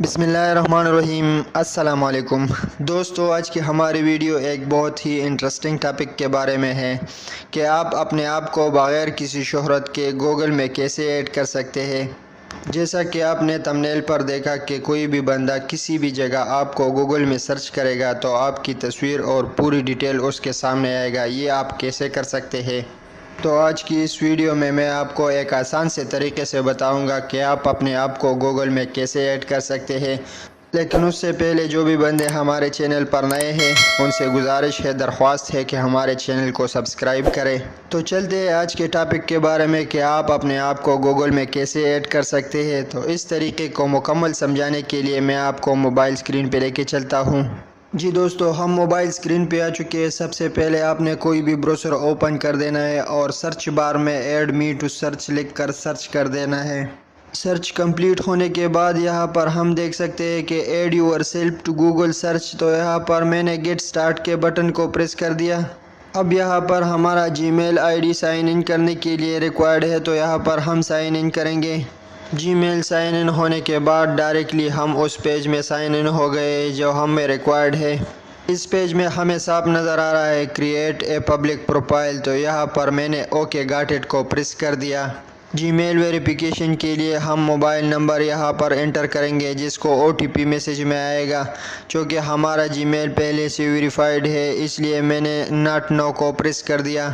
بسم اللہ الرحمن الرحیم۔ السلام علیکم دوستو، آج کی ہماری ویڈیو ایک بہت ہی انٹرسٹنگ ٹاپک کے بارے میں ہے کہ آپ اپنے آپ کو بغیر کسی شہرت کے گوگل میں کیسے ایڈ کر سکتے ہیں۔ جیسا کہ آپ نے تمبنیل پر دیکھا کہ کوئی بھی بندہ کسی بھی جگہ آپ کو گوگل میں سرچ کرے گا تو آپ کی تصویر اور پوری ڈیٹیل اس کے سامنے آئے گا۔ یہ آپ کیسے کر سکتے ہیں؟ تو آج کی اس ویڈیو میں آپ کو ایک آسان سے طریقے سے بتاؤں گا کہ آپ اپنے آپ کو گوگل میں کیسے ایڈ کر سکتے ہیں۔ لیکن اس سے پہلے جو بھی بندے ہمارے چینل پر نئے ہیں ان سے گزارش ہے، درخواست ہے کہ ہمارے چینل کو سبسکرائب کریں۔ تو چلتے ہیں آج کے ٹاپک کے بارے میں کہ آپ اپنے آپ کو گوگل میں کیسے ایڈ کر سکتے ہیں۔ تو اس طریقے کو مکمل سمجھانے کے لیے میں آپ کو موبائل اسکرین پہ لے کے چلتا ہوں۔ جی دوستو، ہم موبائل اسکرین پہ آ چکے ہیں۔ سب سے پہلے آپ نے کوئی بھی بروسر اوپن کر دینا ہے اور سرچ بار میں ایڈ می ٹو سرچ لکھ کر سرچ کر دینا ہے۔ سرچ کمپلیٹ ہونے کے بعد یہاں پر ہم دیکھ سکتے ہیں کہ add yourself to Google search, تو یہاں پر میں نے گیٹ سٹارٹ کے بٹن کو پریس کر دیا۔ اب یہاں پر ہمارا جی میل آئی ڈی سائن ان کرنے کے لیے ریکوائرڈ ہے، تو یہاں پر ہم سائن ان کریں گے۔ جی میل سائن ان ہونے کے بعد ڈائریکٹلی ہم اس پیج میں سائن ان ہو گئے جو ہمیں ریکوائرڈ ہے۔ اس پیج میں ہمیں صاف نظر آ رہا ہے کریٹ اے پبلک پروفائل، تو یہاں پر میں نے اوکے گاٹ اٹ کو پریس کر دیا۔ جی میل ویریفیکیشن کے لیے ہم موبائل نمبر یہاں پر انٹر کریں گے جس کو او ٹی پی میسج میں آئے گا۔ چونکہ ہمارا جی میل پہلے سے ویریفائڈ ہے اس لیے میں نے ناٹ نو کو پریس کر دیا۔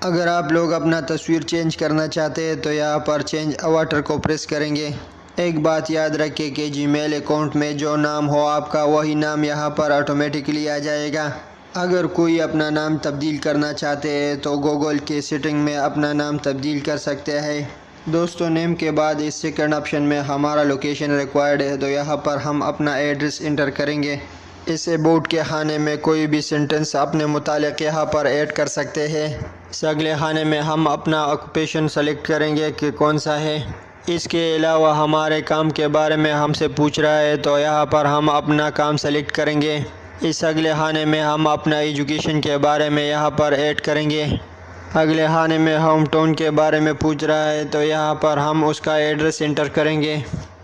اگر آپ لوگ اپنا تصویر چینج کرنا چاہتے ہیں تو یہاں پر چینج اواتر کو پریس کریں گے۔ ایک بات یاد رکھیں کہ جی میل اکاؤنٹ میں جو نام ہو آپ کا وہی نام یہاں پر آٹومیٹکلی آ جائے گا۔ اگر کوئی اپنا نام تبدیل کرنا چاہتے ہیں تو گوگل کے سیٹنگ میں اپنا نام تبدیل کر سکتے ہیں۔ دوستو، نیم کے بعد اس سیکنڈ آپشن میں ہمارا لوکیشن ریکوائرڈ ہے، تو یہاں پر ہم اپنا ایڈریس انٹر کریں گے۔ اس اباؤٹ کے خانے میں کوئی بھی سینٹنس اپنے متعلق یہاں پر ایڈ کر سکتے ہیں۔ اس اگلے خانے میں ہم اپنا آکوپیشن سلیکٹ کریں گے کہ کون سا ہے۔ اس کے علاوہ ہمارے کام کے بارے میں ہم سے پوچھ رہا ہے تو یہاں پر ہم اپنا کام سلیکٹ کریں گے۔ اس اگلے خانے میں ہم اپنا ایجوکیشن کے بارے میں یہاں پر ایڈ کریں گے۔ اگلے خانے میں ہوم ٹاؤن کے بارے میں پوچھ رہا ہے تو یہاں پر ہم اس کا ایڈریس انٹر کریں گے۔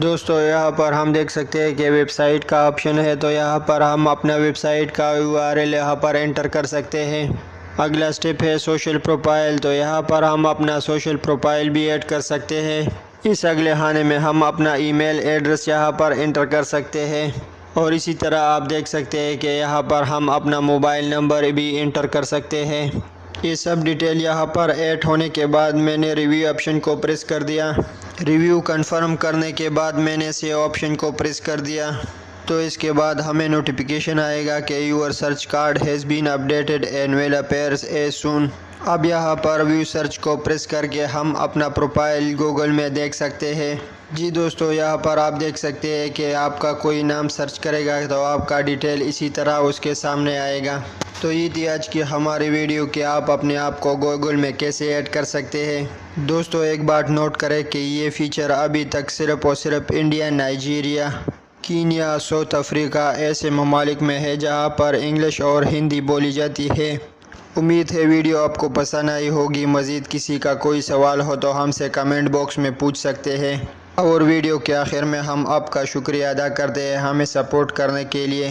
دوستو، یہاں پر ہم دیکھ سکتے ہیں کہ ویب سائٹ کا آپشن ہے، تو یہاں پر ہم اپنا ویب سائٹ کا URL یہاں پر انٹر کر سکتے ہیں۔ اگلا سٹیپ ہے سوشل پروفائل، تو یہاں پر ہم اپنا سوشل پروفائل بھی ایڈ کر سکتے ہیں۔ اس اگلے خانے میں ہم اپنا ای میل ایڈریس یہاں پر انٹر کر سکتے ہیں، اور اسی طرح آپ دیکھ سکتے ہیں کہ یہاں پر ہم اپنا موبائل نمبر بھی انٹر کر سکتے ہیں۔ یہ سب ڈیٹیل یہاں پر ایڈ ہونے کے بعد میں نے ریویو آپشن کو پریس کر دیا۔ ریویو کنفرم کرنے کے بعد میں نے سیو آپشن کو پریس کر دیا۔ تو اس کے بعد ہمیں نوٹیفیکیشن آئے گا کہ your search card has been updated and will appear as soon. اب یہاں پر ویو سرچ کو پریس کر کے ہم اپنا پروفائل گوگل میں دیکھ سکتے ہیں۔ جی دوستو، یہاں پر آپ دیکھ سکتے ہیں کہ آپ کا کوئی نام سرچ کرے گا تو آپ کا ڈیٹیل اسی طرح اس کے سامنے آئے گا۔ تو یہ تھی آج کی ہماری ویڈیو کہ آپ اپنے آپ کو گوگل میں کیسے ایڈ کر سکتے ہیں۔ دوستو، ایک بات نوٹ کریں کہ یہ فیچر ابھی تک صرف اور صرف India, Nigeria, Kenya, South Africa ایسے ممالک میں ہے جہاں پر انگلش اور ہندی بولی جاتی ہے۔ امید ہے ویڈیو آپ کو پسند آئی ہوگی۔ مزید کسی کا کوئی سوال ہو تو ہم سے کمنٹ باکس میں پوچھ سکتے ہیں۔ اور ویڈیو کے آخر میں ہم آپ کا شکریہ ادا کرتے ہیں ہمیں سپورٹ کرنے کے لیے۔